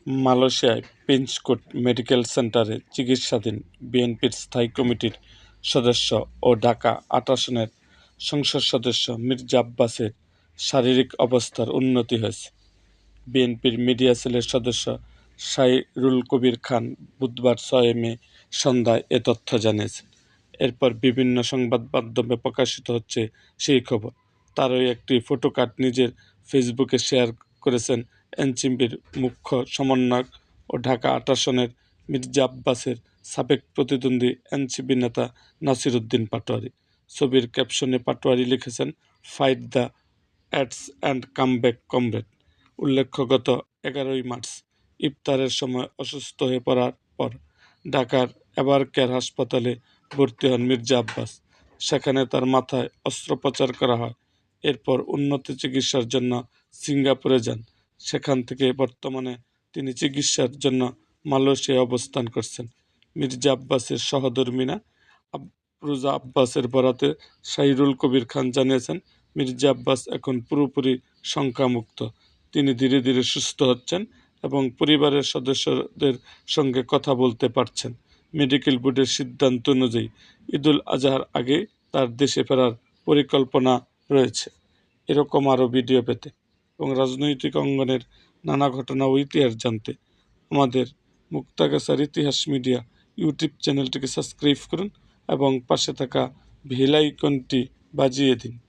মালয়েশিয়ায় পেঞ্চকোট মেডিকেল সেন্টারে চিকিৎসাধীন বিএনপির স্থায়ী কমিটির সদস্য ও ঢাকা-৮ আসনের সংসদ সদস্য মির্জা আব্বাসের শারীরিক অবস্থার উন্নতি হয়েছে। বিএনপির মিডিয়া সেলের সদস্য সাইরুল কবির খান বুধবার ৬ মে সন্ধ্যায় এ তথ্য জানিয়েছেন। এরপর বিভিন্ন সংবাদমাধ্যমে প্রকাশিত হচ্ছে সেই খবর। তারই একটি ফটোকার্ড নিজের ফেসবুকে শেয়ার করেছেন এনসিপির মুখ্য সমন্বয়ক ও ঢাকা-৮ আসনের মির্জা আব্বাসের সাবেক প্রতিদ্বন্দ্বী এনসিপি নেতা নাসির উদ্দিন পাটোয়ারি। ছবির ক্যাপশনে পাটোয়ারি লিখেছেন, "fight the ads and come back comrade". উল্লেখ্য, গত ১১ মার্চ ইফতারের সময় অসুস্থ হয়ে পড়ার পর ঢাকার এভারকেয়ার হাসপাতালে ভর্তি হন মির্জা আব্বাস। সেখানে তার মাথায় অস্ত্রোপচার করা হয়। এরপর উন্নত চিকিৎসার জন্য সিঙ্গাপুরে যান। সেখান থেকে বর্তমানে তিনি চিকিৎসার জন্য মালয়েশিয়ায় অবস্থান করছেন। মির্জা আব্বাসের সহধর্মিণী আফরোজা আব্বাসের বরাতে সাইরুল কবির খান জানিয়েছেন, মির্জা আব্বাস এখন পুরোপুরি শঙ্কামুক্ত। তিনি ধীরে ধীরে সুস্থ হচ্ছেন এবং পরিবারের সদস্যদের সঙ্গে কথা বলতে পারছেন। মেডিকেল বোর্ডের সিদ্ধান্ত অনুযায়ী ঈদুল আজহার আগে তার দেশে ফেরার পরিকল্পনা রয়েছে। এরকম আরও ভিডিও পেতে এবং রাজনৈতিক অঙ্গনের নানা ঘটনা ও ইতিহাস জানতে আমাদের মুক্তাগাছার ইতিহাস মিডিয়া ইউটিউব চ্যানেলটিকে সাবস্ক্রাইব করুন এবং পাশে থাকা বেল আইকনটি বাজিয়ে দিন।